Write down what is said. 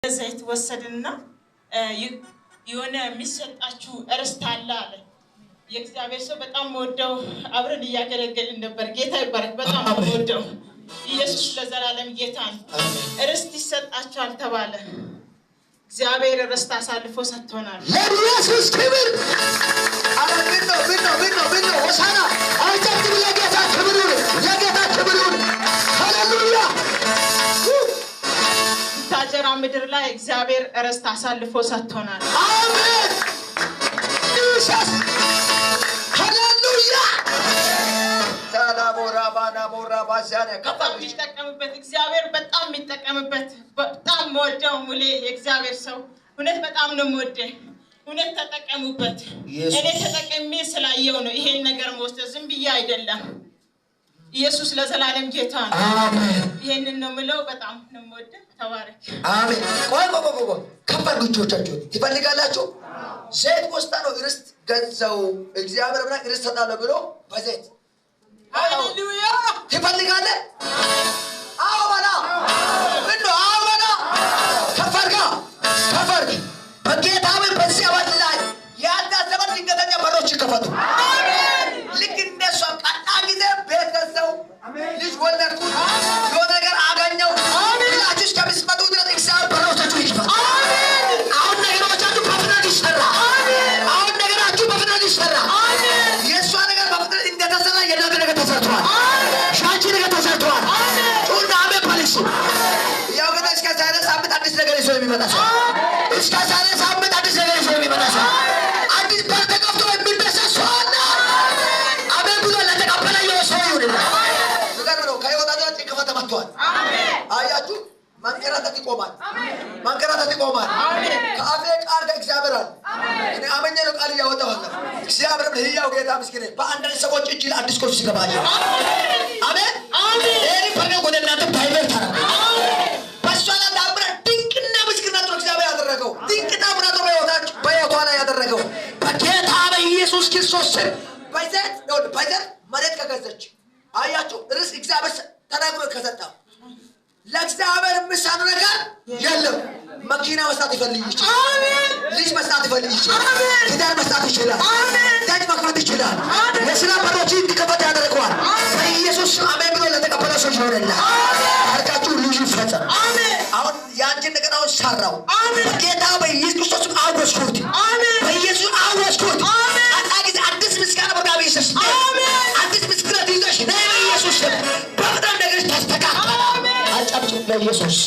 ዘይት ወሰድና የሆነ የሚሰጣችሁ እርስት አለ አለ። የእግዚአብሔር ሰው በጣም ወደው አብረን እያገለገልን ነበር። ጌታ ይባረክ። በጣም ወደው ኢየሱስ ለዘላለም ጌታ ነው። እርስት ይሰጣችኋል ተባለ። እግዚአብሔር እርስት አሳልፎ ሰጥቶናል። ለኢየሱስ ክብር ምን ነው ሆሳና አጨብጭቡ። ለጌታ ክብር ይሁን። ሃሌሉያ። ታጀራ ምድር ላይ እግዚአብሔር እርስት አሳልፎ ሰጥቶናል። አሜን። ኢየሱስ ሃሌሉያ። ቦራ ባዛነ በጣም የሚጠቀምበት እግዚአብሔር በጣም የሚጠቀምበት በጣም ወደው ሙሌ የእግዚአብሔር ሰው እውነት በጣም ነው የምወደው። እውነት ተጠቀሙበት። እኔ ተጠቅሜ ስላየው ነው ይሄን ነገር መወስደ ዝም ብዬ አይደለም። ኢየሱስ ለዘላለም ጌታ ነው። አሜን። ይሄንን ነው ምለው። በጣም ነው የምወደው። ተባረክ። አሜን። ቆይ ከባድ ልጆቻችሁ ትፈልጋላችሁ? ዘይት ወስዳ ነው እርስት ገዛው እግዚአብሔር ብላ እርስት ተጣለ ብሎ በዘይት ሃሌሉያ ትፈልጋለህ? አዎ በላ አዎ በላ ከፈርጋ በጌታ በዚህ አባል ላይ ያልታሰበ ድንገተኛ በሮች ይከፈቱ። ልክ እንደሷ ቀጣ ጊዜ ቤት ገዛው ልጅ ወለድኩ የሆነ ነገር አገኘው ብላችሁ እስከምትመጡ ድረስ እግዚአብሔር በሮቻችሁ ይክፈት። አሁን ነገሮቻችሁ በፍጥነት ይሰራ። የእሷ ነገር በፍጥነት እንደተሰራ የናንተ ነገር ተሰርቷል። ሻንቺ ነገር ተሰርቷል። ጩና አሜን ፖሊስ ያው ግን እስከ ዛሬ ሳምንት አዲስ ነገር ይዞ የሚመጣ ሰው አዲስ በር ተከፍቶ የሚነሳ ሰው አለ። አሜን ብሎ ለተቀበለ የሰው ይሁንና ነገር ነው። ከህይወታችሁ ጭንቀት ተመቷል። አያችሁ መንከራተት ይቆማል። ከአፌ ቃል ከእግዚአብሔር አለ። እኔ አመኘ ነው ቃል እያወጣሁ አለ። እግዚአብሔር ህያው ጌታ ምስክሬ በአንዳንድ ሰዎች እጅ አዲስ ኮርስ ይገባል። አሜን። ይሄን ፈርገው ወደ እናንተ ዳይቨርት አደረገ። በሷ ላይ ታምራ ድንቅና ምስክርነት ነው እግዚአብሔር ያደረገው። ድንቅና ምናቶ በሕይወቷ ላይ ያደረገው በጌታ በኢየሱስ ክርስቶስ ስም በዘይት መሬት ከገዘች አያችሁ ርስ እግዚአብሔር ተናግሮ ከሰጣ ለእግዚአብሔር ምሳኑ ነገር የለም። መኪና መስራት ይፈልግ ይችላል። ልጅ መስራት ይፈልግ ይችላል። ትዳር መስራት ይችላል። ደጅ መክፈት ይችላል። የስራ በሮች እንዲከፈት ያደርገዋል። በኢየሱስ ስም አሜን ብሎ ለተቀበለ ሰው ይሆንልሃል። አርጋችሁ ልጅ ይፈጸም። አሁን ያንቺን ነገር አሁን ሰራው በጌታ በኢየሱስ ክርስቶስ ስም አወስኩት። በኢየሱስ አወስኩት። አጣጊዝ አዲስ ምስጋና በጋቢ ኢየሱስ አዲስ ምስክረት ይዘሽ ነይ በኢየሱስ ስም በፍጥነት ነገርሽ ተስተካከለ። አጨብጭቡ ለኢየሱስ።